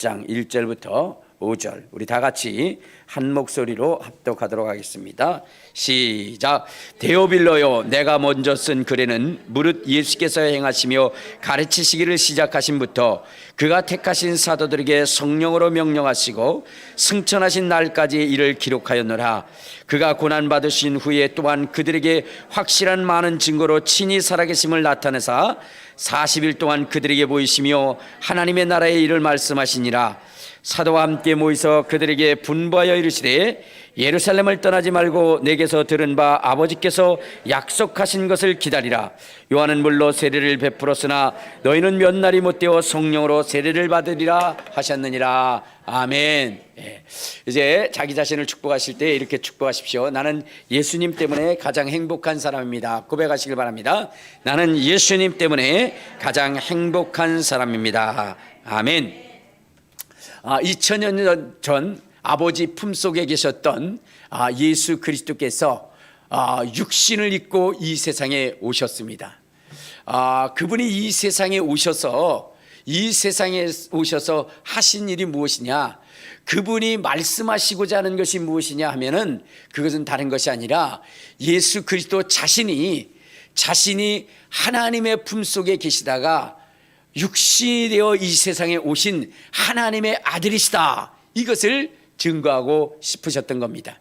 장 1절부터 5절 우리 다 같이 한 목소리로 합독하도록 하겠습니다. 시작. 데오빌로요, 내가 먼저 쓴 글에는 무릇 예수께서 행하시며 가르치시기를 시작하신부터 그가 택하신 사도들에게 성령으로 명령하시고 승천하신 날까지 이를 기록하였노라. 그가 고난받으신 후에 또한 그들에게 확실한 많은 증거로 친히 살아계심을 나타내사 40일 동안 그들에게 보이시며 하나님의 나라의 일을 말씀하시니라. 사도와 함께 모이서 그들에게 분부하여 이르시되 예루살렘을 떠나지 말고 내게서 들은 바 아버지께서 약속하신 것을 기다리라. 요한은 물로 세례를 베풀었으나 너희는 몇 날이 못되어 성령으로 세례를 받으리라 하셨느니라. 아멘. 이제 자기 자신을 축복하실 때 이렇게 축복하십시오. 나는 예수님 때문에 가장 행복한 사람입니다. 고백하시길 바랍니다. 나는 예수님 때문에 가장 행복한 사람입니다. 아멘. 2000년 전 아버지 품속에 계셨던 예수 그리스도께서 육신을 입고 이 세상에 오셨습니다. 그분이 이 세상에 오셔서 하신 일이 무엇이냐? 그분이 말씀하시고자 하는 것이 무엇이냐 하면은 그것은 다른 것이 아니라 예수 그리스도 자신이 하나님의 품속에 계시다가 육신이 되어 이 세상에 오신 하나님의 아들이시다, 이것을 증거하고 싶으셨던 겁니다.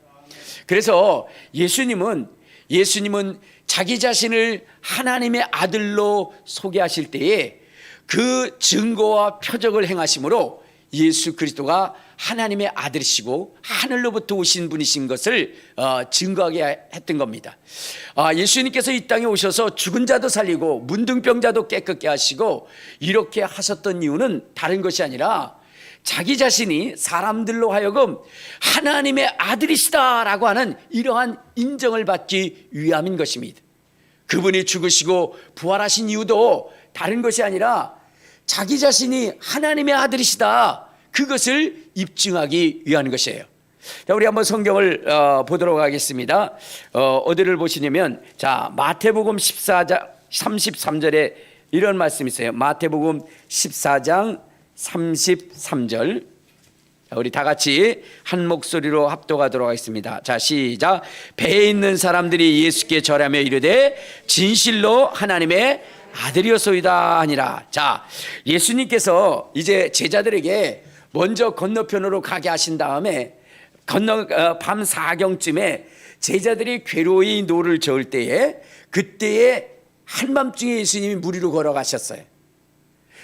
그래서 예수님은 자기 자신을 하나님의 아들로 소개하실 때에 그 증거와 표적을 행하심으로 예수 그리스도가 하나님의 아들이시고 하늘로부터 오신 분이신 것을 증거하게 했던 겁니다. 예수님께서 이 땅에 오셔서 죽은 자도 살리고 문둥병자도 깨끗게 하시고 이렇게 하셨던 이유는 다른 것이 아니라 자기 자신이 사람들로 하여금 하나님의 아들이시다라고 하는 이러한 인정을 받기 위함인 것입니다. 그분이 죽으시고 부활하신 이유도 다른 것이 아니라 자기 자신이 하나님의 아들이시다, 그것을 입증하기 위한 것이에요. 자, 우리 한번 성경을 보도록 하겠습니다. 어디를 보시냐면, 자, 마태복음 14장 33절에 이런 말씀이 있어요. 마태복음 14장 33절. 자, 우리 다 같이 한 목소리로 합독하도록 하겠습니다. 자, 시작. 배에 있는 사람들이 예수께 절하며 이르되 진실로 하나님의 아들이었소이다 하니라. 자, 예수님께서 이제 제자들에게 먼저 건너편으로 가게 하신 다음에 밤 4경쯤에 제자들이 괴로이 노를 저을 때에, 그때에 한밤중에 예수님이 물 위로 걸어가셨어요.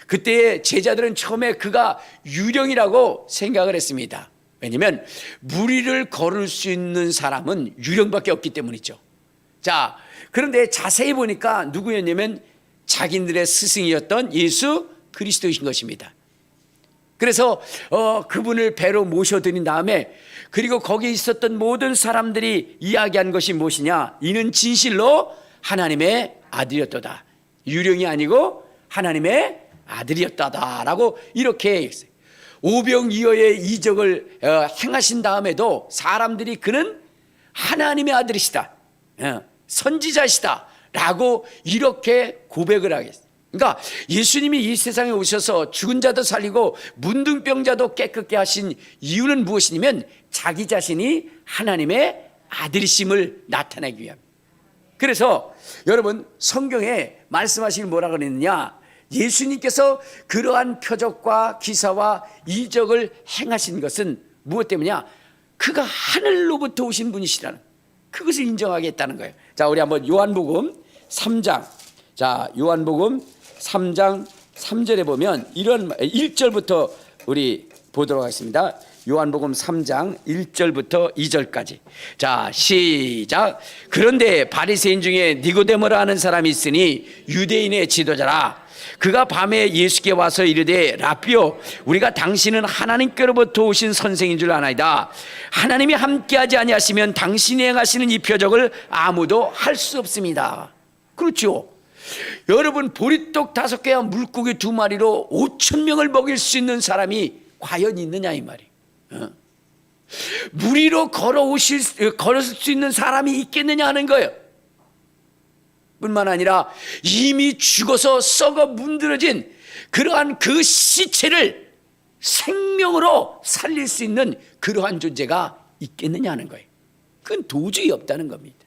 그때 제자들은 처음에 그가 유령이라고 생각을 했습니다. 왜냐하면 물 위를 걸을 수 있는 사람은 유령밖에 없기 때문이죠. 자, 그런데 자세히 보니까 누구였냐면 자기들의 스승이었던 예수 그리스도이신 것입니다. 그래서 그분을 배로 모셔드린 다음에, 그리고 거기에 있었던 모든 사람들이 이야기한 것이 무엇이냐? 이는 진실로 하나님의 아들이었도다. 유령이 아니고 하나님의 아들이었다라고 이렇게 했어요. 오병이어의 이적을 행하신 다음에도 사람들이 그는 하나님의 아들이시다, 선지자시다 라고 이렇게 고백을 하겠어요. 그러니까 예수님이 이 세상에 오셔서 죽은 자도 살리고 문둥병자도 깨끗게 하신 이유는 무엇이냐면 자기 자신이 하나님의 아들이심을 나타내기 위함입니다. 그래서 여러분, 성경에 말씀하시길 뭐라 그랬느냐? 예수님께서 그러한 표적과 기사와 이적을 행하신 것은 무엇 때문이냐? 그가 하늘로부터 오신 분이시라는 그것을 인정하겠다는 거예요. 자, 우리 한번 요한복음 3장, 자, 요한복음 3장 3절에 보면 이런 1절부터 우리 보도록 하겠습니다. 요한복음 3장 1절부터 2절까지. 자, 시작. 그런데 바리새인 중에 니고데모라 하는 사람이 있으니 유대인의 지도자라. 그가 밤에 예수께 와서 이르되 라삐요, 우리가 당신은 하나님께로부터 오신 선생인 줄 아나이다. 하나님이 함께하지 아니하시면 당신이 행하시는 이 표적을 아무도 할 수 없습니다. 그렇죠. 여러분, 보리떡 5개와 물고기 2마리로 5,000명을 먹일 수 있는 사람이 과연 있느냐 이 말이에요. 물 위로 걸을 수 있는 사람이 있겠느냐 하는 거예요. 뿐만 아니라 이미 죽어서 썩어 문드러진 그러한 그 시체를 생명으로 살릴 수 있는 그러한 존재가 있겠느냐는 거예요. 그건 도저히 없다는 겁니다.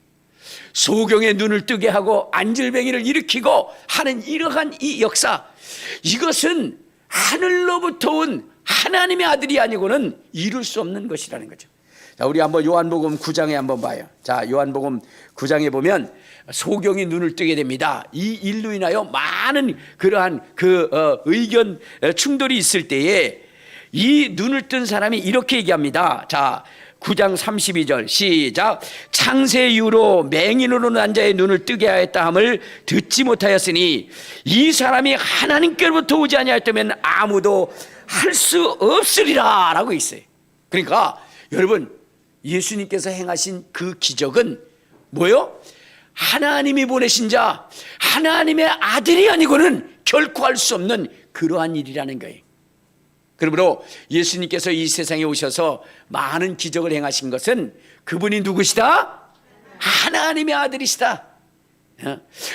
소경의 눈을 뜨게 하고 안질뱅이를 일으키고 하는 이러한 이 역사, 이것은 하늘로부터 온 하나님의 아들이 아니고는 이룰 수 없는 것이라는 거죠. 자, 우리 한번 요한복음 9장에 한번 봐요. 자, 요한복음 9장에 보면 소경이 눈을 뜨게 됩니다. 이 일로 인하여 많은 그러한 의견 충돌이 있을 때에 이 눈을 뜬 사람이 이렇게 얘기합니다. 자, 9장 32절 시작. 창세 이후로 맹인으로 난 자의 눈을 뜨게 하였다 함을 듣지 못하였으니 이 사람이 하나님께로부터 오지 아니하였다면 아무도 할 수 없으리라 라고 있어요. 그러니까 여러분, 예수님께서 행하신 그 기적은 뭐요? 하나님이 보내신 자, 하나님의 아들이 아니고는 결코 할 수 없는 그러한 일이라는 거예요. 그러므로 예수님께서 이 세상에 오셔서 많은 기적을 행하신 것은 그분이 누구시다? 하나님의 아들이시다,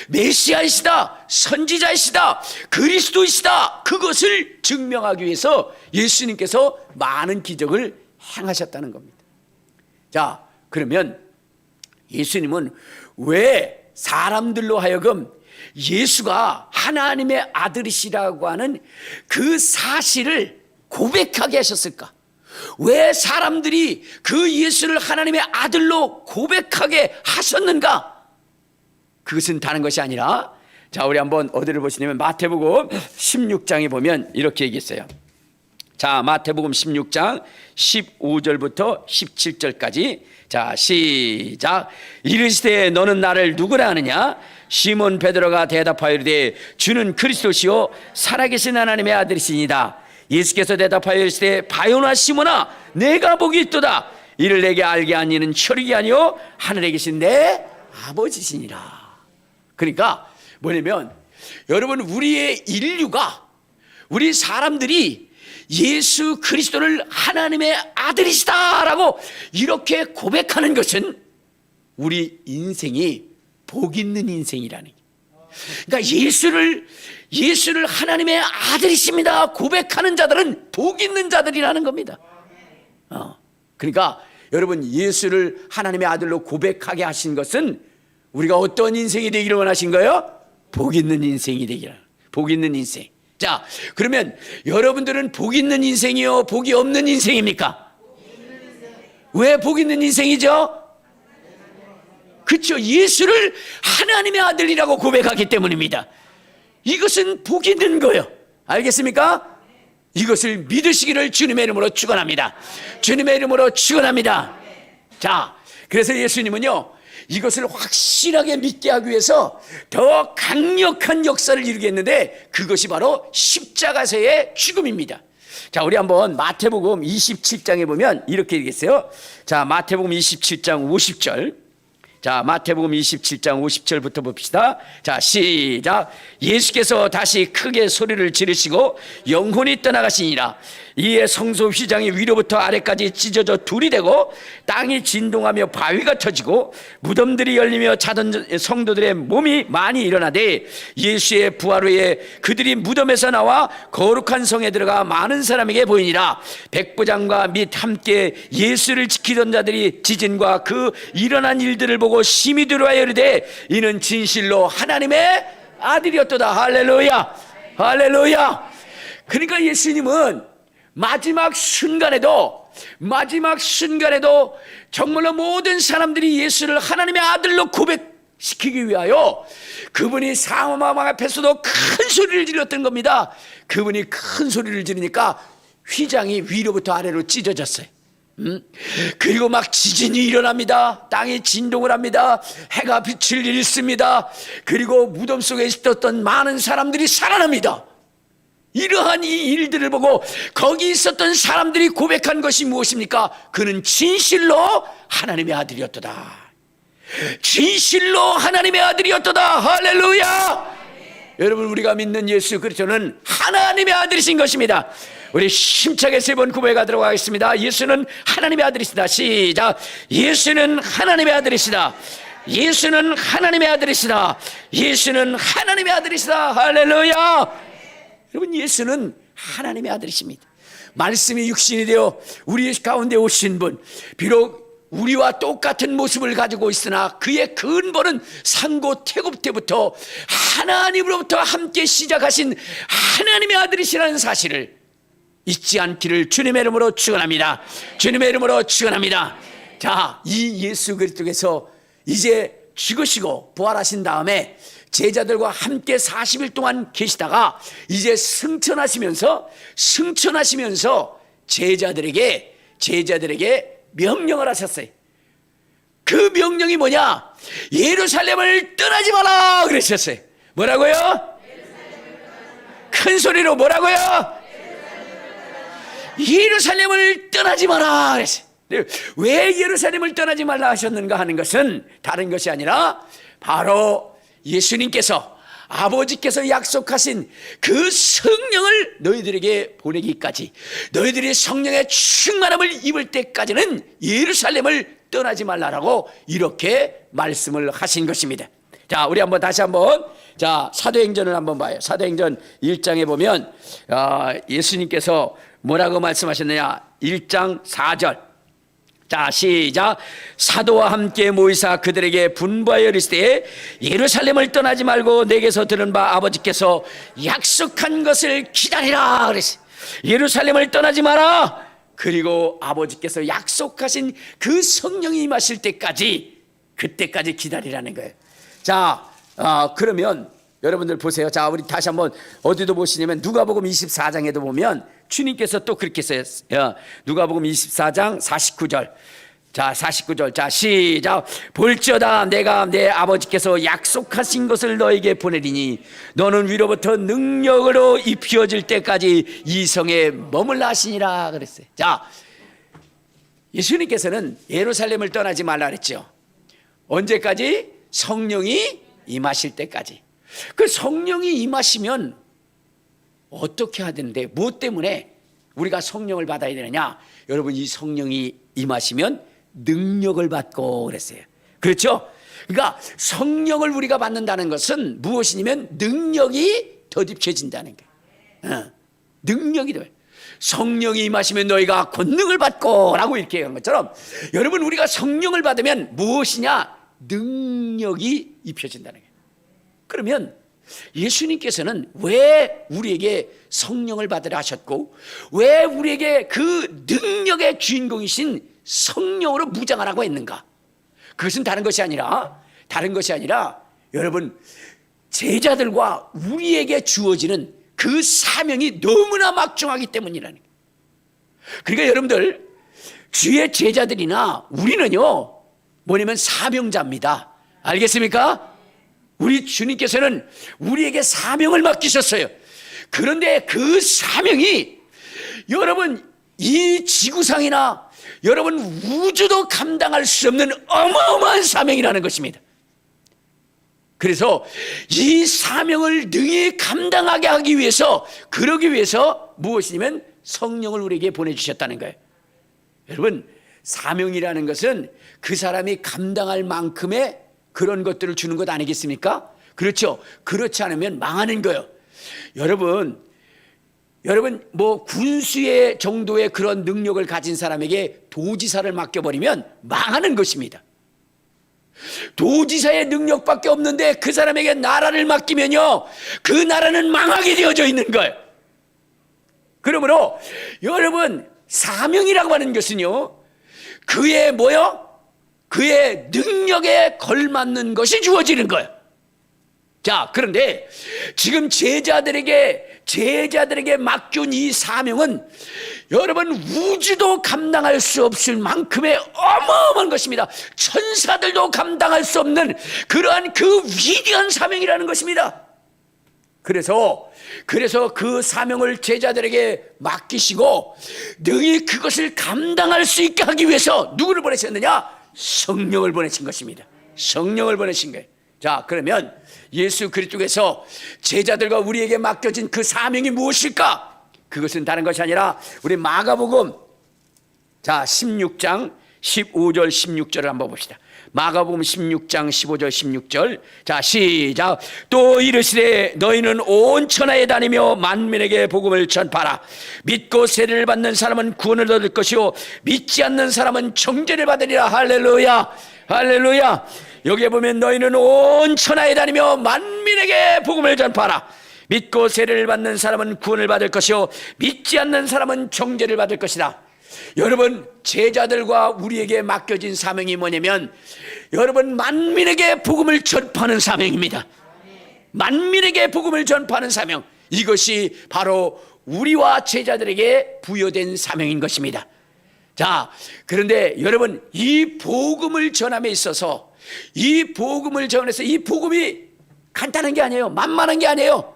메시아이시다, 선지자이시다, 그리스도이시다. 그것을 증명하기 위해서 예수님께서 많은 기적을 행하셨다는 겁니다. 자, 그러면 예수님은 왜 사람들로 하여금 예수가 하나님의 아들이시라고 하는 그 사실을 고백하게 하셨을까? 왜 사람들이 그 예수를 하나님의 아들로 고백하게 하셨는가? 그것은 다른 것이 아니라, 자, 우리 한번 어디를 보시냐면 마태복음 16장에 보면 이렇게 얘기했어요. 자, 마태복음 16장 15절부터 17절까지. 자, 시작. 이르시되 너는 나를 누구라 하느냐? 시몬 베드로가 대답하여 이르되 주는 그리스도시요 살아계신 하나님의 아들이시니이다. 예수께서 대답하여 이르시되 바요나 시몬아, 내가 복이 있도다. 이를 내게 알게 한 이는 혈육이 아니요 하늘에 계신 내 아버지시니라. 그러니까 뭐냐면, 여러분, 우리의 인류가, 우리 사람들이 예수 그리스도를 하나님의 아들이시다라고 이렇게 고백하는 것은 우리 인생이 복 있는 인생이라는 거예요. 그러니까 예수를 하나님의 아들이십니다 고백하는 자들은 복 있는 자들이라는 겁니다. 그러니까 여러분, 예수를 하나님의 아들로 고백하게 하신 것은 우리가 어떤 인생이 되기를 원하신 거예요? 복 있는 인생이 되기를. 복 있는 인생. 자, 그러면 여러분들은 복 있는 인생이요, 복이 없는 인생입니까? 왜 복 있는 인생이죠? 그렇죠. 예수를 하나님의 아들이라고 고백하기 때문입니다. 이것은 복 있는 거예요. 알겠습니까? 이것을 믿으시기를 주님의 이름으로 축원합니다. 주님의 이름으로 축원합니다. 자, 그래서 예수님은요, 이것을 확실하게 믿게 하기 위해서 더 강력한 역사를 이루겠는데, 그것이 바로 십자가에서의 죽음입니다. 자, 우리 한번 마태복음 27장에 보면 이렇게 얘기했어요. 자, 마태복음 27장 50절. 자, 마태복음 27장 50절부터 봅시다. 자, 시작. 예수께서 다시 크게 소리를 지르시고 영혼이 떠나가시니라. 이에 성소 휘장이 위로부터 아래까지 찢어져 둘이 되고 땅이 진동하며 바위가 터지고 무덤들이 열리며 자던 성도들의 몸이 많이 일어나되, 예수의 부활 후에 그들이 무덤에서 나와 거룩한 성에 들어가 많은 사람에게 보이니라. 백부장과 및 함께 예수를 지키던 자들이 지진과 그 일어난 일들을 보고 심히 두려워하여 이르되 이는 진실로 하나님의 아들이었도다. 할렐루야, 할렐루야. 그러니까 예수님은 마지막 순간에도 정말로 모든 사람들이 예수를 하나님의 아들로 고백시키기 위하여 그분이 사망 앞에서도 큰 소리를 질렀던 겁니다. 그분이 큰 소리를 지르니까 휘장이 위로부터 아래로 찢어졌어요. 그리고 막 지진이 일어납니다. 땅이 진동을 합니다. 해가 빛을 잃습니다. 그리고 무덤 속에 있었던 많은 사람들이 살아납니다. 이러한 이 일들을 보고 거기 있었던 사람들이 고백한 것이 무엇입니까? 그는 진실로 하나님의 아들이었도다. 진실로 하나님의 아들이었도다. 할렐루야. 여러분, 우리가 믿는 예수 그리스도는 하나님의 아들이신 것입니다. 우리 힘차게 세 번 고백하도록 하겠습니다. 예수는 하나님의 아들이시다. 시작. 예수는 하나님의 아들이시다. 예수는 하나님의 아들이시다. 예수는 하나님의 아들이시다. 할렐루야. 여러분, 예수는 하나님의 아들이십니다. 말씀이 육신이 되어 우리 가운데 오신 분, 비록 우리와 똑같은 모습을 가지고 있으나 그의 근본은 상고 태굽 때부터 하나님으로부터 함께 시작하신 하나님의 아들이시라는 사실을 잊지 않기를 주님의 이름으로 축원합니다. 주님의 이름으로 축원합니다. 자, 이 예수 그리스도께서 이제 죽으시고 부활하신 다음에 제자들과 함께 40일 동안 계시다가 이제 승천하시면서 제자들에게 명령을 하셨어요. 그 명령이 뭐냐? 예루살렘을 떠나지 마라 그러셨어요. 뭐라고요? 큰 소리로 뭐라고요? 예루살렘을 떠나지 마라 그랬어요. 왜 예루살렘을 떠나지 말라 하셨는가 하는 것은 다른 것이 아니라 바로 예수님께서 아버지께서 약속하신 그 성령을 너희들에게 보내기까지, 너희들이 성령의 충만함을 입을 때까지는 예루살렘을 떠나지 말라라고 이렇게 말씀을 하신 것입니다. 자, 우리 다시 한번 사도행전을 한번 봐요. 사도행전 1장에 보면 예수님께서 뭐라고 말씀하셨느냐? 1장 4절. 자, 시작. 사도와 함께 모이사 그들에게 분부하여 이르시되 예루살렘을 떠나지 말고 내게서 들은 바 아버지께서 약속한 것을 기다리라 그랬어요. 예루살렘을 떠나지 마라. 그리고 아버지께서 약속하신 그 성령이 임하실 때까지, 그때까지 기다리라는 거예요. 자, 그러면 여러분들 보세요. 자, 우리 다시 한번 어디도 보시냐면 누가복음 24장에도 보면 주님께서 또 그렇게 써요. 누가복음 24장 49절. 자, 49절. 자, 시작. 볼지어다 내가 내 아버지께서 약속하신 것을 너에게 보내리니 너는 위로부터 능력으로 입혀질 때까지 이 성에 머물라 하시니라 그랬어요. 자, 예수님께서는 예루살렘을 떠나지 말라 그랬죠. 언제까지? 성령이 임하실 때까지. 그 성령이 임하시면 어떻게 해야 되는데, 무엇 때문에 우리가 성령을 받아야 되느냐? 여러분, 이 성령이 임하시면 능력을 받고 그랬어요. 그렇죠? 그러니까 성령을 우리가 받는다는 것은 무엇이냐면 능력이 덧입혀진다는 거예요. 능력이 돼. 성령이 임하시면 너희가 권능을 받고 라고 이렇게 한 것처럼, 여러분, 우리가 성령을 받으면 무엇이냐? 능력이 입혀진다는 거예요. 그러면 예수님께서는 왜 우리에게 성령을 받으라 하셨고, 왜 우리에게 그 능력의 주인공이신 성령으로 무장하라고 했는가? 그것은 다른 것이 아니라 여러분, 제자들과 우리에게 주어지는 그 사명이 너무나 막중하기 때문이라는 거예요. 그러니까 여러분들, 주의 제자들이나 우리는요, 뭐냐면 사명자입니다. 알겠습니까? 우리 주님께서는 우리에게 사명을 맡기셨어요. 그런데 그 사명이 여러분, 이 지구상이나 여러분 우주도 감당할 수 없는 어마어마한 사명이라는 것입니다. 그래서 이 사명을 능히 감당하게 하기 위해서, 그러기 위해서 무엇이냐면 성령을 우리에게 보내주셨다는 거예요. 여러분, 사명이라는 것은 그 사람이 감당할 만큼의 그런 것들을 주는 것 아니겠습니까? 그렇죠? 그렇지 않으면 망하는 거예요. 여러분, 뭐 군수의 정도의 그런 능력을 가진 사람에게 도지사를 맡겨버리면 망하는 것입니다. 도지사의 능력밖에 없는데 그 사람에게 나라를 맡기면요, 그 나라는 망하게 되어져 있는 거예요. 그러므로 여러분, 사명이라고 하는 것은요, 그의 능력에 걸맞는 것이 주어지는 거예요. 자, 그런데 지금 제자들에게 맡겨온 이 사명은 여러분 우주도 감당할 수 없을 만큼의 어마어마한 것입니다. 천사들도 감당할 수 없는 그러한 그 위대한 사명이라는 것입니다. 그래서 그 사명을 제자들에게 맡기시고 능히 그것을 감당할 수 있게 하기 위해서 누구를 보내셨느냐? 성령을 보내신 것입니다. 성령을 보내신 거예요. 자, 그러면 예수 그리스도께서 제자들과 우리에게 맡겨진 그 사명이 무엇일까? 그것은 다른 것이 아니라 우리 마가복음 16장 15절 16절을 한번 봅시다. 마가복음 16장 15절 16절. 자, 시작. 또 이르시되 너희는 온 천하에 다니며 만민에게 복음을 전파하라. 믿고 세례를 받는 사람은 구원을 얻을 것이요 믿지 않는 사람은 정죄를 받으리라. 할렐루야, 할렐루야. 여기에 보면 너희는 온 천하에 다니며 만민에게 복음을 전파하라. 믿고 세례를 받는 사람은 구원을 받을 것이요 믿지 않는 사람은 정죄를 받을 것이다. 여러분, 제자들과 우리에게 맡겨진 사명이 뭐냐면 여러분, 만민에게 복음을 전파하는 사명입니다. 만민에게 복음을 전파하는 사명, 이것이 바로 우리와 제자들에게 부여된 사명인 것입니다. 자, 그런데 여러분, 이 복음을 전함에 있어서 이 복음을 전해서 이 복음이 간단한 게 아니에요. 만만한 게 아니에요.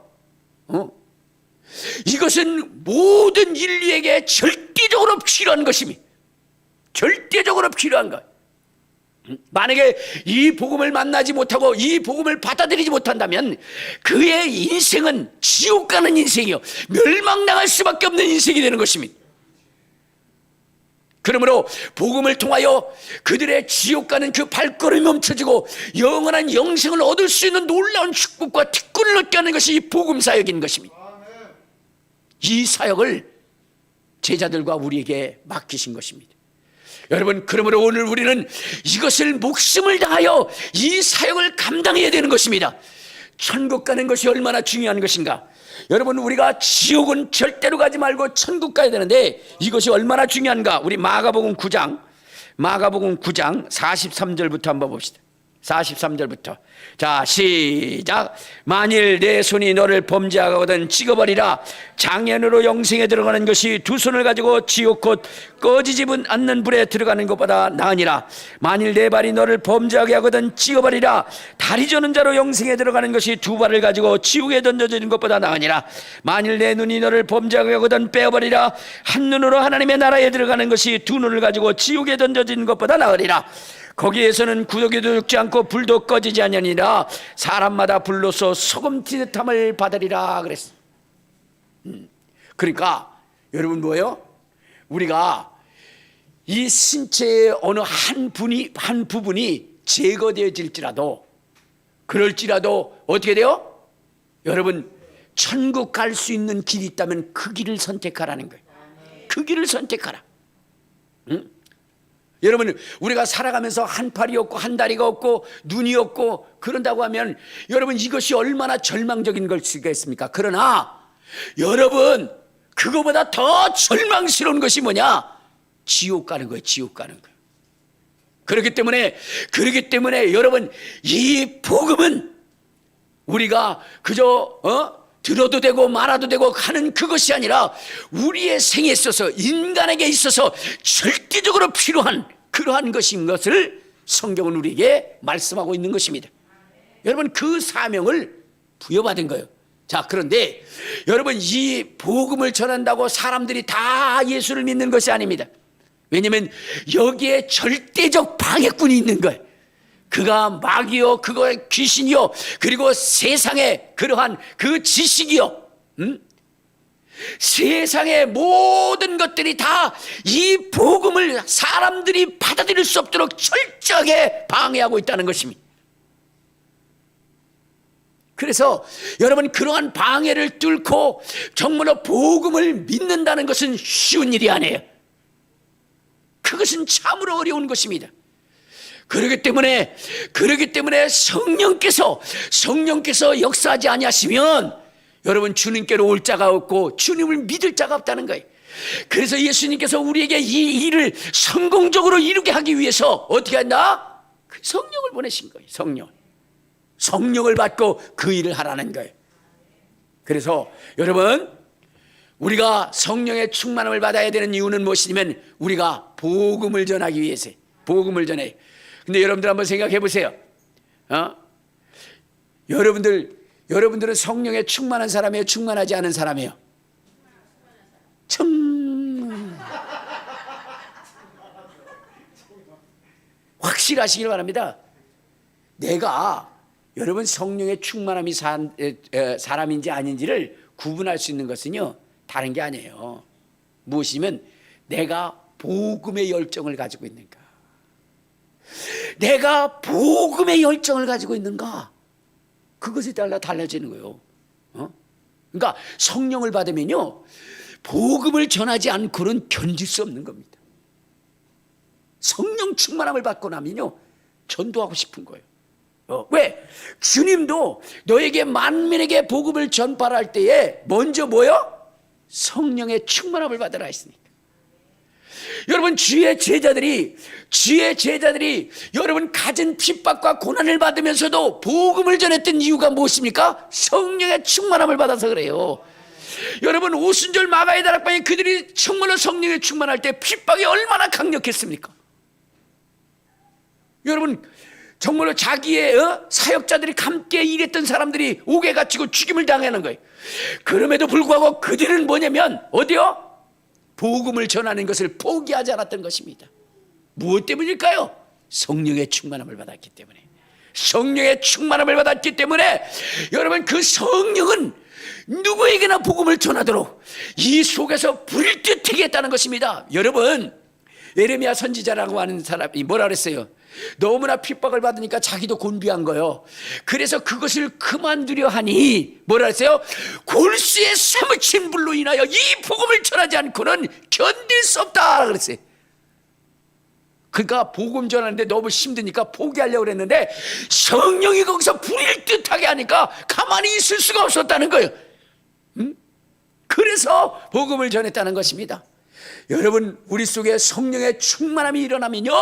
이것은 모든 인류에게 절대적으로 필요한 것입니다. 절대적으로 필요한 것. 만약에 이 복음을 만나지 못하고 이 복음을 받아들이지 못한다면 그의 인생은 지옥 가는 인생이요, 멸망당할 수밖에 없는 인생이 되는 것입니다. 그러므로 복음을 통하여 그들의 지옥 가는 그 발걸음이 멈춰지고 영원한 영생을 얻을 수 있는 놀라운 축복과 특권을 얻게 하는 것이 이 복음 사역인 것입니다. 이 사역을 제자들과 우리에게 맡기신 것입니다. 여러분, 그러므로 오늘 우리는 이것을 목숨을 다하여 이 사역을 감당해야 되는 것입니다. 천국 가는 것이 얼마나 중요한 것인가. 여러분, 우리가 지옥은 절대로 가지 말고 천국 가야 되는데 이것이 얼마나 중요한가. 우리 마가복음 9장 43절부터 한번 봅시다. 43절부터. 자, 시작. 만일 내 손이 너를 범죄하거든 찍어버리라. 장애인으로 영생에 들어가는 것이 두 손을 가지고 지옥 곧 꺼지지 않는 불에 들어가는 것보다 나으니라. 만일 내 발이 너를 범죄하게 하거든 찍어버리라. 다리 저는 자로 영생에 들어가는 것이 두 발을 가지고 지옥에 던져지는 것보다 나으니라. 만일 내 눈이 너를 범죄하게 하거든 빼어버리라. 한 눈으로 하나님의 나라에 들어가는 것이 두 눈을 가지고 지옥에 던져지는 것보다 나으리라. 거기에서는 구더기도 죽지 않고 불도 꺼지지 않으니라. 사람마다 불로서 소금 튀듯함을 받으리라 그랬어. 그러니까 여러분, 뭐예요? 우리가 이 신체의 어느 한 부분이 제거되어질지라도, 그럴지라도 어떻게 돼요? 여러분, 천국 갈 수 있는 길이 있다면 그 길을 선택하라는 거예요. 그 길을 선택하라. 응? 여러분, 우리가 살아가면서 한 팔이 없고 한 다리가 없고 눈이 없고 그런다고 하면 여러분, 이것이 얼마나 절망적인 걸 수가 있습니까? 그러나 여러분, 그거보다 더 절망스러운 것이 뭐냐? 지옥 가는 거예요. 지옥 가는 거예요. 그렇기 때문에 여러분, 이 복음은 우리가 그저 들어도 되고 말아도 되고 하는 그것이 아니라 우리의 생에 있어서, 인간에게 있어서 절대적으로 필요한 그러한 것인 것을 성경은 우리에게 말씀하고 있는 것입니다. 여러분, 그 사명을 부여받은 거예요. 자, 그런데 여러분, 이 복음을 전한다고 사람들이 다 예수를 믿는 것이 아닙니다. 왜냐하면 여기에 절대적 방해꾼이 있는 거예요. 그가 마귀요, 그가 귀신이요, 그리고 세상의 그러한 그 지식이요, 세상의 모든 것들이 다 이 복음을 사람들이 받아들일 수 없도록 철저하게 방해하고 있다는 것입니다. 그래서 여러분, 그러한 방해를 뚫고 정말로 복음을 믿는다는 것은 쉬운 일이 아니에요. 그것은 참으로 어려운 것입니다. 그렇기 때문에 성령께서 역사하지 아니하시면 여러분, 주님께로 올 자가 없고 주님을 믿을 자가 없다는 거예요. 그래서 예수님께서 우리에게 이 일을 성공적으로 이루게 하기 위해서 어떻게 한다? 그 성령을 보내신 거예요. 성령을 받고 그 일을 하라는 거예요. 그래서 여러분, 우리가 성령의 충만함을 받아야 되는 이유는 무엇이냐면 우리가 복음을 전하기 위해서, 복음을 전해요. 근데 여러분들 한번 생각해 보세요. 여러분들은 성령에 충만한 사람이에요? 충만하지 않은 사람이에요? 확실하시길 바랍니다. 내가 여러분 성령의 충만함이 사람인지 아닌지를 구분할 수 있는 것은요, 다른 게 아니에요. 무엇이면 내가 복음의 열정을 가지고 있는가. 내가 복음의 열정을 가지고 있는가? 그것에 따라 달라지는 거예요. 그러니까 성령을 받으면요, 복음을 전하지 않고는 견딜 수 없는 겁니다. 성령 충만함을 받고 나면요, 전도하고 싶은 거예요. 왜? 주님도 너에게 만민에게 복음을 전파할 때에 먼저 뭐요? 성령의 충만함을 받으라 했으니까. 여러분, 주의 제자들이 여러분 가진 핍박과 고난을 받으면서도 복음을 전했던 이유가 무엇입니까? 성령의 충만함을 받아서 그래요. 여러분, 오순절 마가의 다락방에 그들이 정말로 성령에 충만할 때 핍박이 얼마나 강력했습니까? 여러분, 정말로 자기의 사역자들이 함께 일했던 사람들이 옥에 갇히고 죽임을 당하는 거예요. 그럼에도 불구하고 그들은 뭐냐면 어디요? 복음을 전하는 것을 포기하지 않았던 것입니다. 무엇 때문일까요? 성령의 충만함을 받았기 때문에. 성령의 충만함을 받았기 때문에 여러분, 그 성령은 누구에게나 복음을 전하도록 이 속에서 불일 듯 하게 했다는 것입니다. 여러분, 예레미야 선지자라고 하는 사람이 뭐라 그랬어요? 너무나 핍박을 받으니까 자기도 곤비한 거예요. 그래서 그것을 그만두려 하니 뭐라 했어요? 골수에 사무친 불로 인하여 이 복음을 전하지 않고는 견딜 수 없다 그랬어요. 그러니까 복음 전하는데 너무 힘드니까 포기하려고 그랬는데 성령이 거기서 불일 듯하게 하니까 가만히 있을 수가 없었다는 거예요. 그래서 복음을 전했다는 것입니다. 여러분, 우리 속에 성령의 충만함이 일어나면요,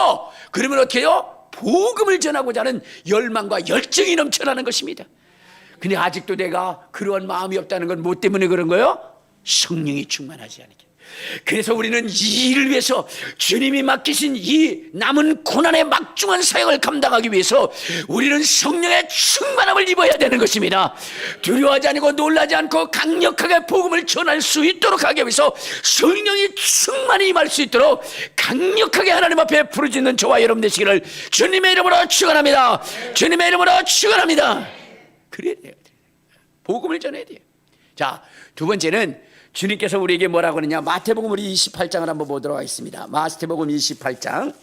그러면 어떻게 해요? 복음을 전하고자 하는 열망과 열정이 넘쳐나는 것입니다. 근데 아직도 내가 그러한 마음이 없다는 건 뭐 때문에 그런 거예요? 성령이 충만하지 않게. 그래서 우리는 이 일을 위해서 주님이 맡기신 이 남은 고난의 막중한 사역을 감당하기 위해서 우리는 성령의 충만함을 입어야 되는 것입니다. 두려워하지 않고 놀라지 않고 강력하게 복음을 전할 수 있도록 하기 위해서 성령이 충만히 임할 수 있도록 강력하게 하나님 앞에 부르짖는 저와 여러분 되시기를 주님의 이름으로 축원합니다. 주님의 이름으로 축원합니다. 그래야 돼요. 복음을 전해야 돼요. 자, 두 번째는 주님께서 우리에게 뭐라고 하느냐, 마태복음 우리 28장을 한번 보도록 하겠습니다. 마태복음 28장.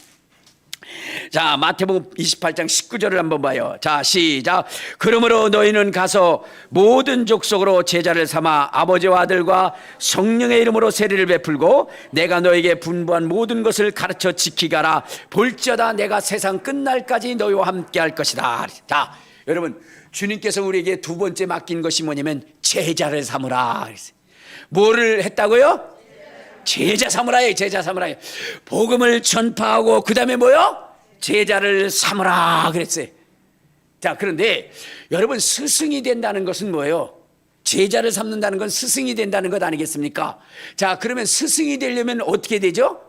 자, 마태복음 28장 19절을 한번 봐요. 자, 시작. 그러므로 너희는 가서 모든 족속으로 제자를 삼아 아버지와 아들과 성령의 이름으로 세례를 베풀고 내가 너에게 분부한 모든 것을 가르쳐 지키게 하라. 볼지어다 내가 세상 끝날까지 너희와 함께 할 것이다. 자, 여러분, 주님께서 우리에게 두 번째 맡긴 것이 뭐냐면 제자를 삼으라 그랬어요. 뭐를 했다고요? 제자 삼으라요. 제자 삼으라요. 복음을 전파하고 그 다음에 뭐요? 제자를 삼으라 그랬어요. 자, 그런데 여러분, 스승이 된다는 것은 뭐예요? 제자를 삼는다는 건 스승이 된다는 것 아니겠습니까? 자, 그러면 스승이 되려면 어떻게 되죠?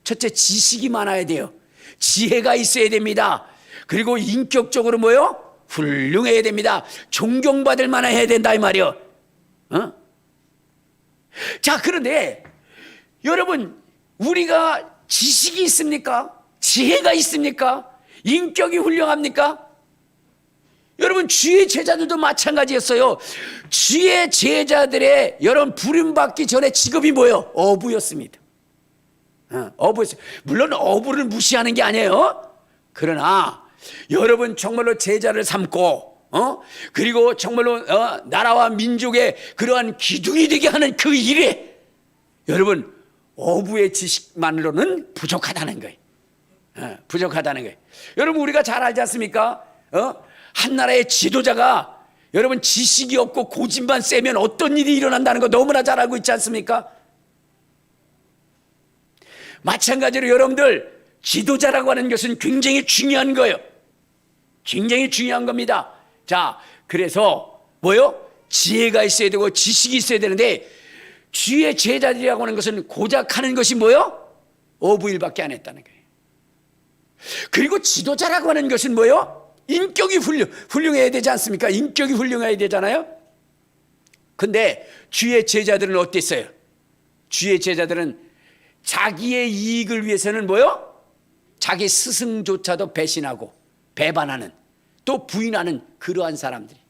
첫째, 지식이 많아야 돼요. 지혜가 있어야 됩니다. 그리고 인격적으로 뭐요? 훌륭해야 됩니다. 존경받을 만해야 된다 이 말이요. 자, 그런데 여러분, 우리가 지식이 있습니까? 지혜가 있습니까? 인격이 훌륭합니까? 여러분, 주의 제자들도 마찬가지였어요. 주의 제자들의 여러분 부름받기 전에 직업이 뭐예요? 어부였습니다. 어부였어요. 물론 어부를 무시하는 게 아니에요. 그러나 여러분 정말로 제자를 삼고 그리고 정말로 나라와 민족의 그러한 기둥이 되게 하는 그 일에 여러분 어부의 지식만으로는 부족하다는 거예요. 부족하다는 거예요. 여러분, 우리가 잘 알지 않습니까? 한 나라의 지도자가 여러분 지식이 없고 고집만 세면 어떤 일이 일어난다는 거 너무나 잘 알고 있지 않습니까? 마찬가지로 여러분들, 지도자라고 하는 것은 굉장히 중요한 거예요. 굉장히 중요한 겁니다. 자, 그래서 뭐요? 지혜가 있어야 되고 지식이 있어야 되는데 주의 제자들이라고 하는 것은 고작 하는 것이 뭐요? 어부일밖에 안 했다는 거예요. 그리고 지도자라고 하는 것은 뭐요? 인격이 훌륭해야 되지 않습니까? 인격이 훌륭해야 되잖아요. 근데 주의 제자들은 어땠어요? 주의 제자들은 자기의 이익을 위해서는 뭐요? 자기 스승조차도 배신하고 배반하는, 또 부인하는 그러한 사람들이.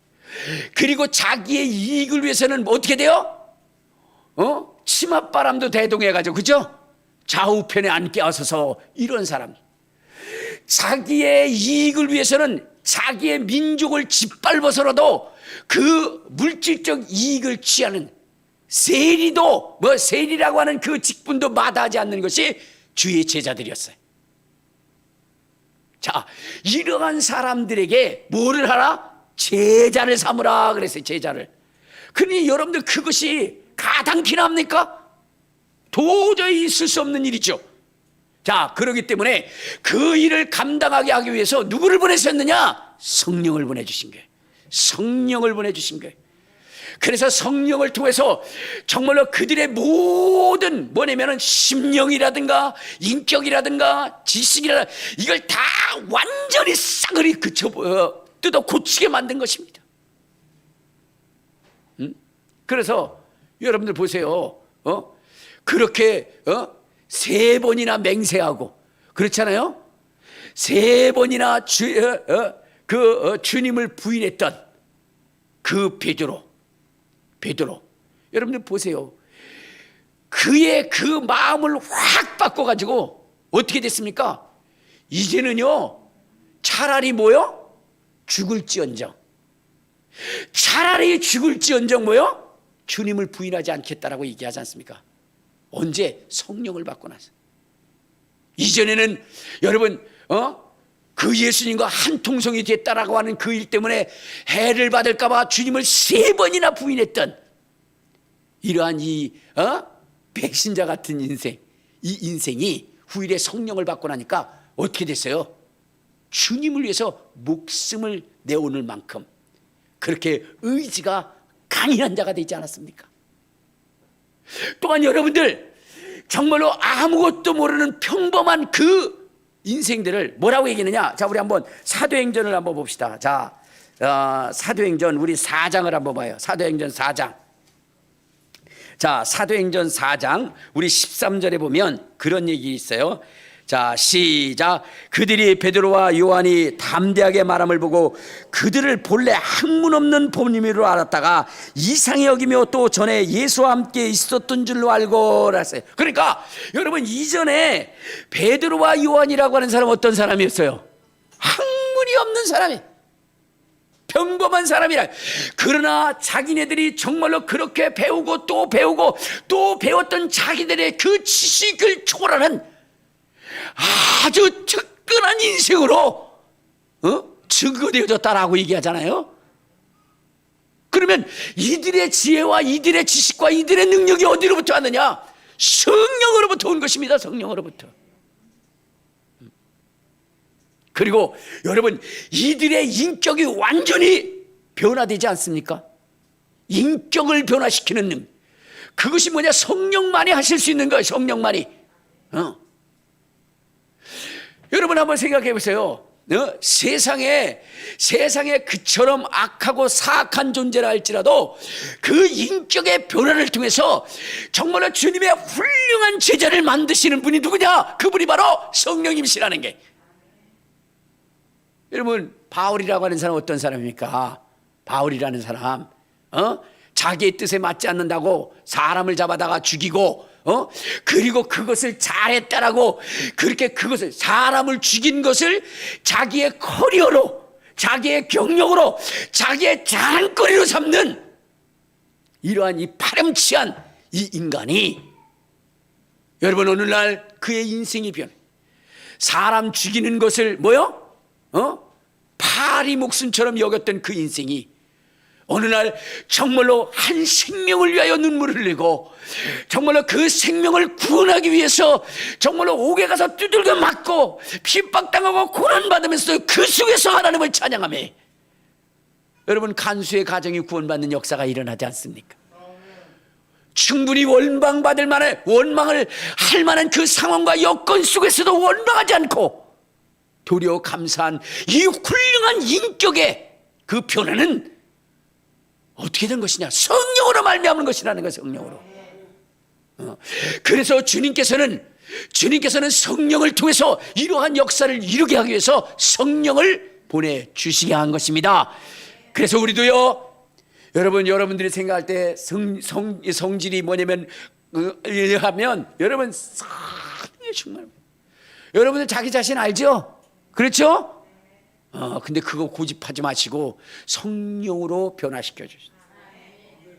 그리고 자기의 이익을 위해서는 어떻게 돼요? 치맛바람도 대동해가지고, 그죠? 좌우편에 안 껴서서 이런 사람. 자기의 이익을 위해서는 자기의 민족을 짓밟아서라도 그 물질적 이익을 취하는 세리도 세리라고 하는 그 직분도 마다하지 않는 것이 주의 제자들이었어요. 자, 이러한 사람들에게 뭐를 하라? 제자를 삼으라 그랬어요. 제자를. 그러니 여러분들 그것이 가당키나 합니까? 도저히 있을 수 없는 일이죠. 자, 그렇기 때문에 그 일을 감당하게 하기 위해서 누구를 보내셨느냐? 성령을 보내주신 거예요. 성령을 보내주신 거예요. 그래서 성령을 통해서 정말로 그들의 모든 뭐냐면은 심령이라든가 인격이라든가 지식이라든가 이걸 다 완전히 싸그리 뜯어 고치게 만든 것입니다. 그래서 여러분들 보세요. 그렇게 3번이나 맹세하고 그렇잖아요. 3번이나 주님을 부인했던 그 베드로. 여러분들 보세요. 그의 그 마음을 확 바꿔가지고 어떻게 됐습니까? 이제는요, 차라리 뭐요? 죽을지언정. 차라리 죽을지언정 뭐요? 주님을 부인하지 않겠다라고 얘기하지 않습니까? 언제? 성령을 받고 나서. 이전에는 여러분 그 예수님과 한 통성이 됐다라고 하는 그 일 때문에 해를 받을까 봐 주님을 3번이나 부인했던 이러한 이 배신자 같은 인생, 이 인생이 후일에 성령을 받고 나니까 어떻게 됐어요? 주님을 위해서 목숨을 내오는 만큼 그렇게 의지가 강인한 자가 되지 않았습니까? 또한 여러분들 정말로 아무것도 모르는 평범한 그 인생들을 뭐라고 얘기하느냐? 자, 우리 한번 사도행전을 한번 봅시다. 자, 사도행전 우리 4장을 한번 봐요. 사도행전 4장. 자, 사도행전 4장 우리 13절에 보면 그런 얘기 있어요. 자, 시작. 그들이 베드로와 요한이 담대하게 말함을 보고 그들을 본래 학문 없는 본임으로 알았다가 이상히 여기며 또 전에 예수와 함께 있었던 줄로 알고 그랬어요. 그러니까 여러분 이전에 베드로와 요한이라고 하는 사람은 어떤 사람이었어요? 학문이 없는 사람이, 평범한 사람이라. 그러나 자기네들이 정말로 그렇게 배우고 또 배웠던 자기들의 그 지식을 초월하는 아주 특별한 인생으로 증거되어졌다라고 얘기하잖아요. 그러면 이들의 지혜와 이들의 지식과 이들의 능력이 어디로부터 왔느냐? 성령으로부터 온 것입니다. 성령으로부터. 그리고 여러분 이들의 인격이 완전히 변화되지 않습니까? 인격을 변화시키는 능력, 그것이 뭐냐? 성령만이 하실 수 있는 거예요. 성령만이. 여러분 한번 생각해 보세요. 세상에 그처럼 악하고 사악한 존재라 할지라도 그 인격의 변화를 통해서 정말로 주님의 훌륭한 제자를 만드시는 분이 누구냐? 그분이 바로 성령님이시라는 게. 여러분 바울이라고 하는 사람은 어떤 사람입니까? 바울이라는 사람 자기의 뜻에 맞지 않는다고 사람을 잡아다가 죽이고 그리고 그것을 잘했다라고 그렇게 그것을 사람을 죽인 것을 자기의 커리어로, 자기의 경력으로, 자기의 자랑거리로 삼는 이러한 이 파렴치한 이 인간이 여러분 오늘날 그의 인생이 변해. 사람 죽이는 것을 뭐요? 파리 목숨처럼 여겼던 그 인생이 어느 날 정말로 한 생명을 위하여 눈물을 흘리고 정말로 그 생명을 구원하기 위해서 정말로 옥에 가서 두들겨 맞고 핍박당하고 고난받으면서 그 속에서 하나님을 찬양하며 여러분 간수의 가정이 구원받는 역사가 일어나지 않습니까? 충분히 원망받을 만한, 원망을 할 만한 그 상황과 여건 속에서도 원망하지 않고 도리어 감사한 이 훌륭한 인격의 그 변화는 어떻게 된 것이냐? 성령으로 말미암은 것이라는 거예요. 성령으로. 그래서 주님께서는 성령을 통해서 이러한 역사를 이루게 하기 위해서 성령을 보내주시게 한 것입니다. 그래서 우리도요, 여러분들이 생각할 때 성질이 뭐냐면 하면 여러분 정말 여러분들 자기 자신 알죠? 그렇죠? 근데 그거 고집하지 마시고 성령으로 변화시켜 주세요.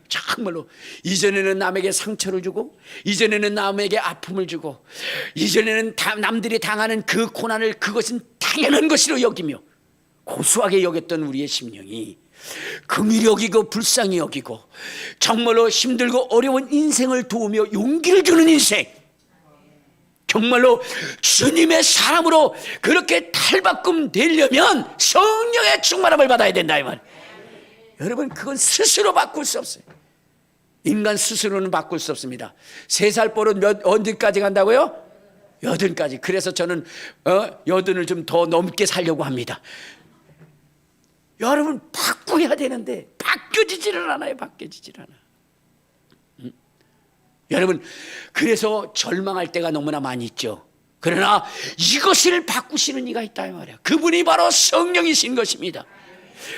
정말로 이전에는 남에게 상처를 주고, 이전에는 남에게 아픔을 주고, 이전에는 남들이 당하는 그 고난을 그것은 당연한 것으로 여기며 고수하게 여겼던 우리의 심령이 긍휼히 여기고 불쌍히 여기고 정말로 힘들고 어려운 인생을 도우며 용기를 주는 인생, 정말로 주님의 사람으로 그렇게 탈바꿈 되려면 성령의 충만함을 받아야 된다 이 말. 여러분, 그건 스스로 바꿀 수 없어요. 인간 스스로는 바꿀 수 없습니다. 3살 버릇 언제까지 간다고요? 80까지. 그래서 저는 80을 좀 더 넘게 살려고 합니다. 여러분, 바꿔야 되는데 바뀌어지지를 않아요. 바뀌어지질 않아. 여러분, 그래서 절망할 때가 너무나 많이 있죠. 그러나 이것을 바꾸시는 이가 있다 이 말이야. 그분이 바로 성령이신 것입니다.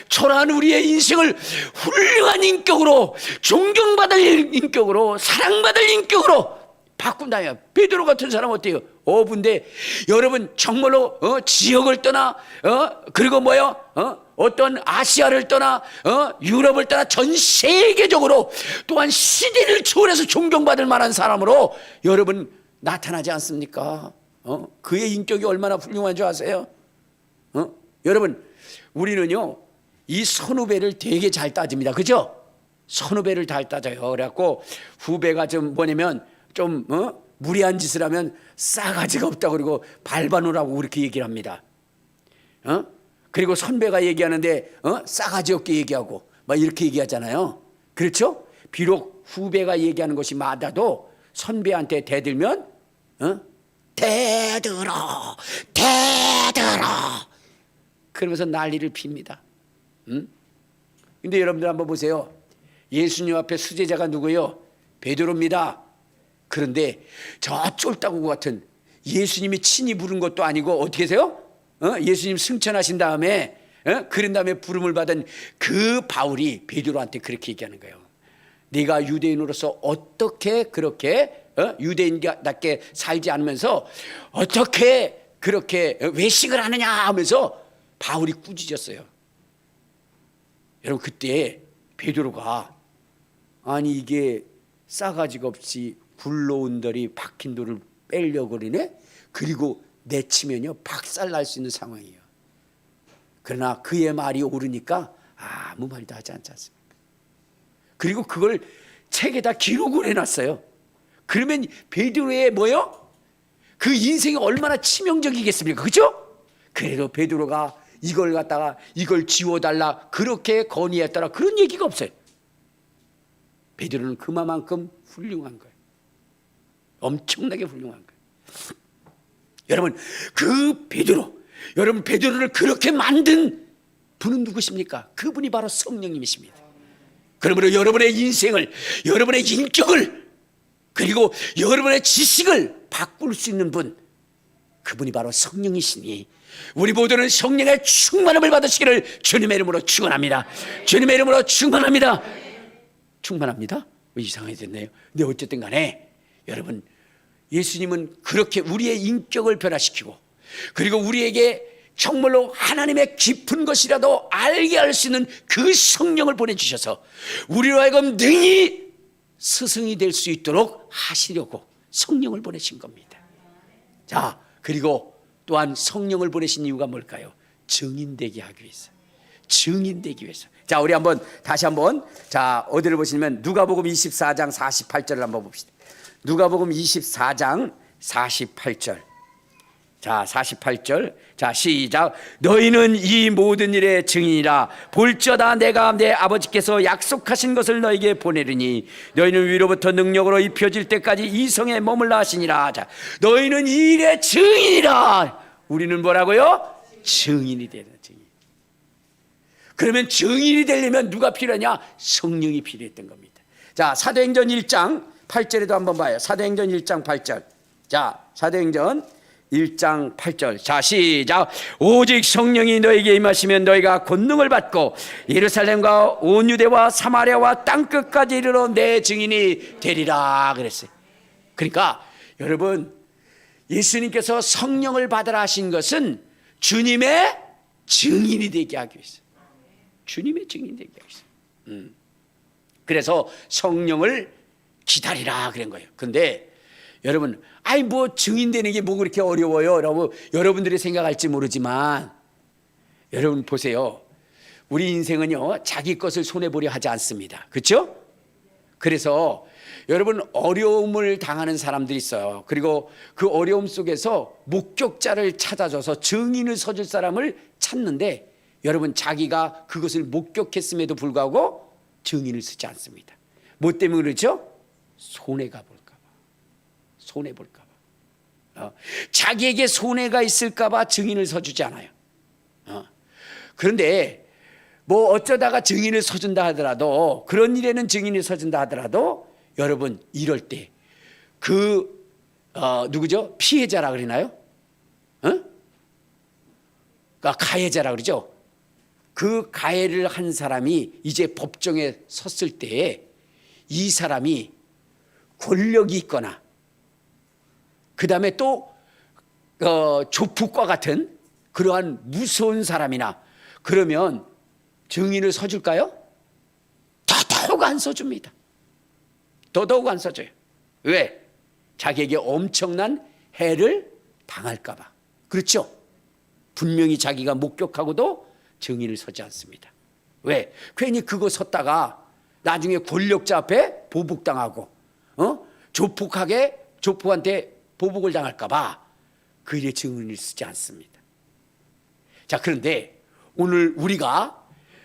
초라한 우리의 인생을 훌륭한 인격으로, 존경받을 인격으로, 사랑받을 인격으로 바꾼다요. 베드로 같은 사람 어때요? 어부인데 여러분 정말로 지역을 떠나 그리고 어떤 아시아를 떠나 유럽을 떠나 전 세계적으로 또한 시대를 초월해서 존경받을 만한 사람으로 여러분 나타나지 않습니까? 그의 인격이 얼마나 훌륭한 줄 아세요? 여러분, 우리는요 이 선후배를 되게 잘 따집니다. 그죠? 선후배를 잘 따져요. 그래갖고 후배가 좀 뭐냐면 좀 무리한 짓을 하면 싸가지가 없다고 그러고 밟아놓으라고 그렇게 얘기를 합니다. 그리고 선배가 얘기하는데 싸가지 없게 얘기하고 막 이렇게 얘기하잖아요. 그렇죠? 비록 후배가 얘기하는 것이 맞아도 선배한테 대들면 대들어 그러면서 난리를 핍니다. 근데 여러분들 한번 보세요. 예수님 앞에 수제자가 누구예요? 베드로입니다. 그런데 저 쫄따구 같은 예수님이 친히 부른 것도 아니고 어떻게 하세요? 예수님 승천하신 다음에 그런 다음에 부름을 받은 그 바울이 베드로한테 그렇게 얘기하는 거예요. 네가 유대인으로서 어떻게 그렇게 유대인답게 살지 않으면서 어떻게 그렇게 외식을 하느냐 하면서 바울이 꾸짖었어요. 여러분, 그때 베드로가 아니 이게 싸가지가 없이 굴러온 돌이 박힌 돌을 빼려고 그러네. 그리고 내치면요 박살날 수 있는 상황이에요. 그러나 그의 말이 옳으니까 아무 말도 하지 않지 않습니까? 그리고 그걸 책에다 기록을 해놨어요. 그러면 베드로의 그 인생이 얼마나 치명적이겠습니까? 그렇죠? 그래도 베드로가 이걸 갖다가 이걸 지워달라 그렇게 건의했더라 그런 얘기가 없어요. 베드로는 그만큼 훌륭한 거예요. 엄청나게 훌륭한 거예요. 여러분, 그 베드로, 여러분 베드로를 그렇게 만든 분은 누구십니까? 그분이 바로 성령님이십니다. 그러므로 여러분의 인생을, 여러분의 인격을, 그리고 여러분의 지식을 바꿀 수 있는 분, 그분이 바로 성령이시니 우리 모두는 성령의 충만함을 받으시기를 주님의 이름으로 축원합니다. 주님의 이름으로 충만합니다. 충만합니다. 이상해졌네요. 근데 어쨌든 간에 여러분, 예수님은 그렇게 우리의 인격을 변화시키고 그리고 우리에게 정말로 하나님의 깊은 것이라도 알게 할 수 있는 그 성령을 보내주셔서 우리로 하여금 능히 스승이 될 수 있도록 하시려고 성령을 보내신 겁니다. 자, 그리고 또한 성령을 보내신 이유가 뭘까요? 증인되게 하기 위해서. 증인되기 위해서. 자, 우리 다시 한번 자, 어디를 보시면 누가복음 24장 48절을 한번 봅시다. 누가복음 24장 48절. 자, 48절. 자, 시작. 너희는 이 모든 일의 증인이라. 볼지어다 내가 내 아버지께서 약속하신 것을 너에게 보내리니 너희는 위로부터 능력으로 입혀질 때까지 이 성에 머물라 하시니라. 자, 너희는 이 일의 증인이라. 우리는 뭐라고요? 증인이 되는 증인. 그러면 증인이 되려면 누가 필요하냐? 성령이 필요했던 겁니다. 자, 사도행전 1장 8절에도 한번 봐요. 사도행전 1장 8절. 자, 사도행전 1장 8절. 자, 시작. 오직 성령이 너에게 임하시면 너희가 권능을 받고 예루살렘과 온 유대와 사마리아와 땅끝까지 이르러 내 증인이 되리라 그랬어요. 그러니까 여러분, 예수님께서 성령을 받으라 하신 것은 주님의 증인이 되게 하기 위해서. 주님의 증인이 되게 하기 위해서. 그래서 성령을 기다리라 그런 거예요. 근데 여러분, 아이 뭐 증인 되는 게 뭐 그렇게 어려워요? 라고 여러분들이 생각할지 모르지만, 여러분 보세요. 우리 인생은요, 자기 것을 손해보려 하지 않습니다. 그렇죠? 그래서 여러분, 어려움을 당하는 사람들이 있어요. 그리고 그 어려움 속에서 목격자를 찾아줘서 증인을 서줄 사람을 찾는데, 여러분 자기가 그것을 목격했음에도 불구하고 증인을 쓰지 않습니다. 뭐 때문에 그러죠? 손해가 볼까 봐. 손해 볼까 봐. 자기에게 손해가 있을까 봐 증인을 서주지 않아요. 그런데 뭐 어쩌다가 증인을 서준다 하더라도, 그런 일에는 증인을 서준다 하더라도, 여러분 이럴 때 그 누구죠? 피해자라 그러나요? 그러니까 가해자라 그러죠. 그 가해를 한 사람이 이제 법정에 섰을 때에 이 사람이 권력이 있거나, 그 다음에 또 조폭과 같은 그러한 무서운 사람이나 그러면 증인을 서줄까요? 더더욱 안 서줍니다. 더더욱 안 서줘요. 왜? 자기에게 엄청난 해를 당할까 봐. 그렇죠? 분명히 자기가 목격하고도 증인을 서지 않습니다. 왜? 괜히 그거 섰다가 나중에 권력자 앞에 보복당하고 조폭한테 보복을 당할까 봐 그 일에 증인을 쓰지 않습니다. 자, 그런데 오늘 우리가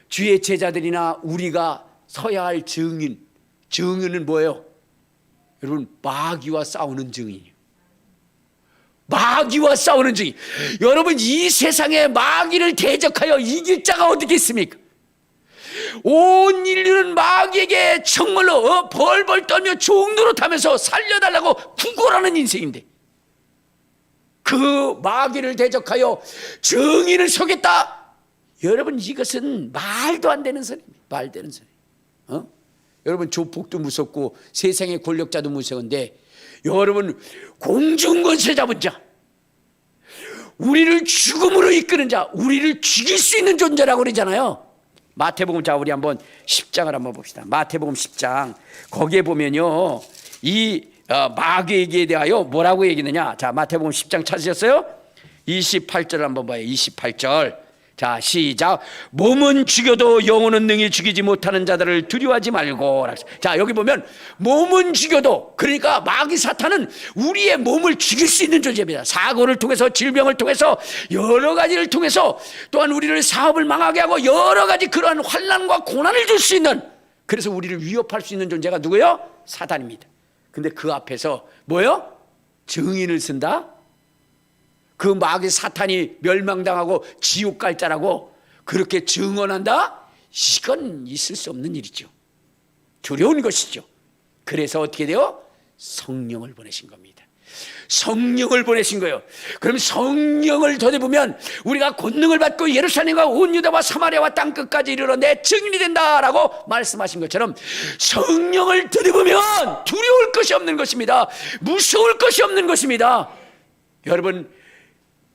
주의 제자들이나 우리가 서야 할 증인은 뭐예요? 여러분, 마귀와 싸우는 증인이에요. 마귀와 싸우는 증인. 여러분, 이 세상에 마귀를 대적하여 이길 자가 어디 있습니까? 온 인류는 마귀에게 정말로 벌벌 떨며 종노릇하면서 살려달라고 구걸하는 인생인데, 그 마귀를 대적하여 증인을 서겠다. 여러분, 이것은 말도 안 되는 소리입니다. 말 되는 소리. 여러분, 조폭도 무섭고 세상의 권력자도 무서운데, 여러분, 공중권세 잡은 자, 우리를 죽음으로 이끄는 자, 우리를 죽일 수 있는 존재라고 그러잖아요. 마태복음, 자 우리 한번 10장을 한번 봅시다. 마태복음 10장, 거기에 보면요, 이 마귀에게 대하여 뭐라고 얘기하느냐. 자, 마태복음 10장 찾으셨어요? 28절 한번 봐요. 28절. 자, 시작. 몸은 죽여도 영혼은 능히 죽이지 못하는 자들을 두려워하지 말고. 자, 여기 보면 몸은 죽여도, 그러니까 마귀 사탄은 우리의 몸을 죽일 수 있는 존재입니다. 사고를 통해서, 질병을 통해서, 여러 가지를 통해서, 또한 우리를 사업을 망하게 하고 여러 가지 그러한 환난과 고난을 줄 수 있는, 그래서 우리를 위협할 수 있는 존재가 누구예요? 사탄입니다. 근데 그 앞에서 뭐예요? 증인을 쓴다? 그 마귀 사탄이 멸망당하고 지옥 갈 자라고 그렇게 증언한다? 이건 있을 수 없는 일이죠. 두려운 것이죠. 그래서 어떻게 돼요? 성령을 보내신 겁니다. 성령을 보내신 거예요. 그럼 성령을 더해보면 우리가 권능을 받고 예루살렘과 온 유다와 사마리아와 땅끝까지 이르러 내 증인이 된다라고 말씀하신 것처럼, 성령을 더해보면 두려울 것이 없는 것입니다. 무서울 것이 없는 것입니다. 여러분,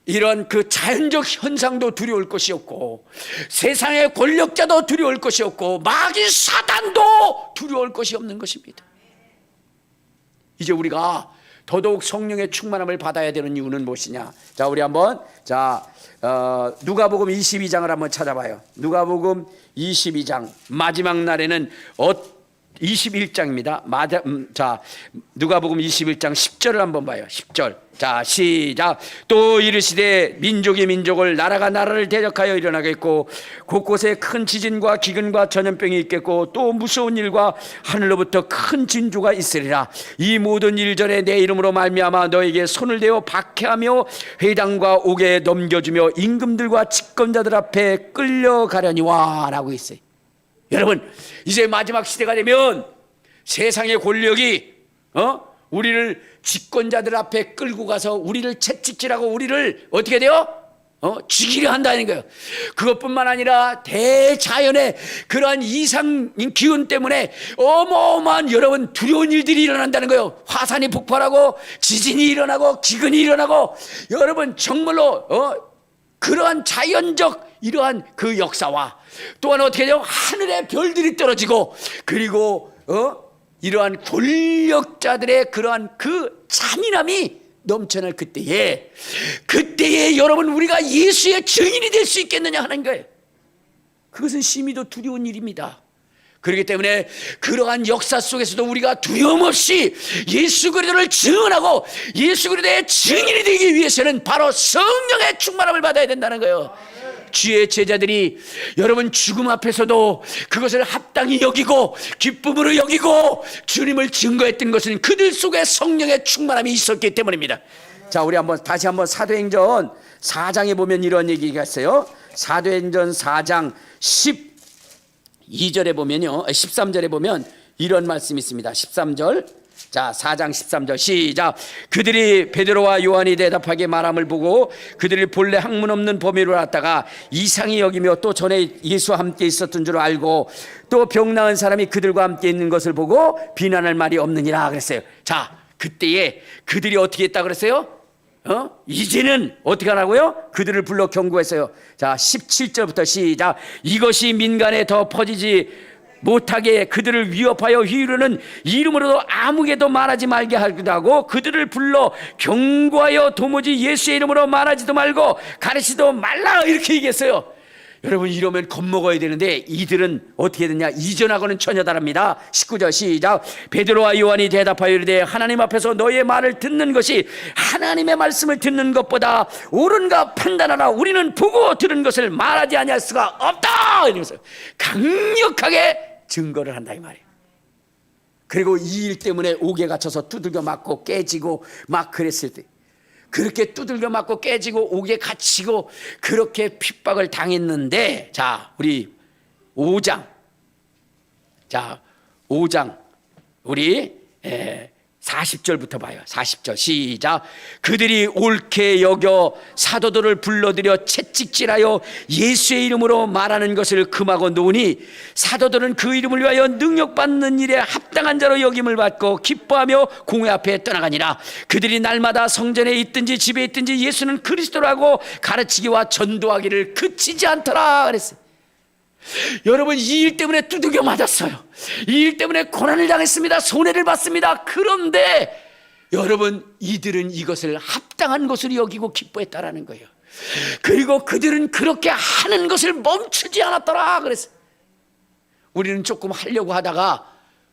이런 그 자연적 현상도 두려울 것이 없고, 세상의 권력자도 두려울 것이 없고, 마귀 사단도 두려울 것이 없는 것입니다. 이제 우리가 더더욱 성령의 충만함을 받아야 되는 이유는 무엇이냐? 자, 우리 한번 누가복음 22장을 한번 찾아봐요. 누가복음 22장 마지막 날에는 21장입니다. 자, 누가복음 21장 10절을 한번 봐요. 10절. 자, 시작. 또 이르시되 민족이 민족을, 나라가 나라를 대적하여 일어나겠고, 곳곳에 큰 지진과 기근과 전염병이 있겠고, 또 무서운 일과 하늘로부터 큰 진주가 있으리라. 이 모든 일전에 내 이름으로 말미암아 너에게 손을 대어 박해하며 회당과 옥에 넘겨주며 임금들과 집권자들 앞에 끌려가려니와 라고 있어요. 여러분, 이제 마지막 시대가 되면 세상의 권력이 우리를 집권자들 앞에 끌고 가서 우리를 채찍질하고 우리를 어떻게 돼요? 죽이려 한다는 거예요. 그것뿐만 아니라 대자연의 그러한 이상 기운 때문에 어마어마한 여러분 두려운 일들이 일어난다는 거예요. 화산이 폭발하고 지진이 일어나고 기근이 일어나고, 여러분 정말로 그러한 자연적 이러한 그 역사와 또한 어떻게 돼요? 하늘의 별들이 떨어지고 그리고 이러한 권력자들의 그러한 그 잔인함이 넘쳐날 그때에 여러분 우리가 예수의 증인이 될 수 있겠느냐 하는 거예요. 그것은 심히도 두려운 일입니다. 그렇기 때문에 그러한 역사 속에서도 우리가 두려움 없이 예수 그리스도를 증언하고 예수 그리스도의 증인이 되기 위해서는 바로 성령의 충만함을 받아야 된다는 거예요. 주의 제자들이 여러분 죽음 앞에서도 그것을 합당히 여기고 기쁨으로 여기고 주님을 증거했던 것은 그들 속에 성령의 충만함이 있었기 때문입니다. 자, 우리 다시 한번 사도행전 4장에 보면 이런 얘기가 있어요. 사도행전 4장 12절에 보면요, 13절에 보면 이런 말씀이 있습니다. 13절. 자, 4장 13절 시작. 그들이 베드로와 요한이 대답하게 말함을 보고 그들이 본래 학문 없는 범위로 알았다가 이상히 여기며 또 전에 예수와 함께 있었던 줄 알고 또 병 나은 사람이 그들과 함께 있는 것을 보고 비난할 말이 없느니라 그랬어요. 자, 그때에 그들이 어떻게 했다 그랬어요? 이제는 어떻게 하라고요? 그들을 불러 경고했어요. 자, 17절부터 시작. 이것이 민간에 더 퍼지지 못하게 그들을 위협하여 휘두르는 이름으로도 아무개도 말하지 말게 하기도 하고 그들을 불러 경고하여 도무지 예수의 이름으로 말하지도 말고 가르치지도 말라 이렇게 얘기했어요. 여러분 이러면 겁먹어야 되는데 이들은 어떻게 됐냐? 이전하고는 전혀 다릅니다. 19절 시작. 베드로와 요한이 대답하여 이르되 하나님 앞에서 너의 말을 듣는 것이 하나님의 말씀을 듣는 것보다 옳은가 판단하라. 우리는 보고 들은 것을 말하지 아니할 수가 없다 이러면서 강력하게 증거를 한다 이 말이에요. 그리고 이 일 때문에 옥에 갇혀서 두들겨 맞고 깨지고 막 그랬을 때 그렇게 두들겨 맞고 깨지고 옥에 갇히고 그렇게 핍박을 당했는데 자, 우리 5장. 자, 5장 우리 40절부터 봐요. 40절 시작. 그들이 옳게 여겨 사도들을 불러들여 채찍질하여 예수의 이름으로 말하는 것을 금하고 노니 사도들은 그 이름을 위하여 능력받는 일에 합당한 자로 여김을 받고 기뻐하며 공회 앞에 떠나가니라. 그들이 날마다 성전에 있든지 집에 있든지 예수는 그리스도라고 가르치기와 전도하기를 그치지 않더라 그랬어요. 여러분 이 일 때문에 두들겨 맞았어요. 이 일 때문에 고난을 당했습니다. 손해를 봤습니다. 그런데 여러분 이들은 이것을 합당한 것으로 여기고 기뻐했다라는 거예요. 그리고 그들은 그렇게 하는 것을 멈추지 않았더라 그랬어요. 우리는 조금 하려고 하다가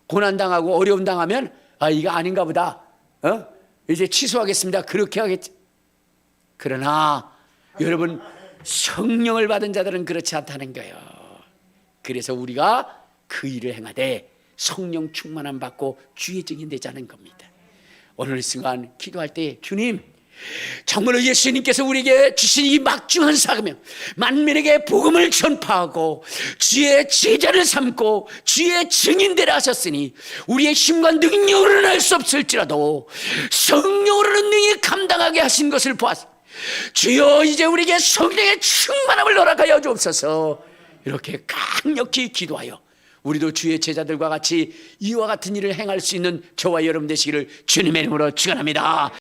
고난당하고 어려움 당하면 이거 아닌가 보다, 이제 취소하겠습니다 그렇게 하겠지. 그러나 여러분 성령을 받은 자들은 그렇지 않다는 거예요. 그래서 우리가 그 일을 행하되 성령 충만함 받고 주의 증인 되자는 겁니다. 오늘 이 순간 기도할 때 주님 정말로 예수님께서 우리에게 주신 이 막중한 사명 만민에게 복음을 전파하고 주의 제자를 삼고 주의 증인되라 하셨으니 우리의 힘과 능력으로는 할 수 없을지라도 성령으로는 능히 감당하게 하신 것을 보았습니다. 주여 이제 우리에게 성령의 충만함을 허락하여 주옵소서. 이렇게 강력히 기도하여 우리도 주의 제자들과 같이 이와 같은 일을 행할 수 있는 저와 여러분 되시기를 주님의 이름으로 축원합니다.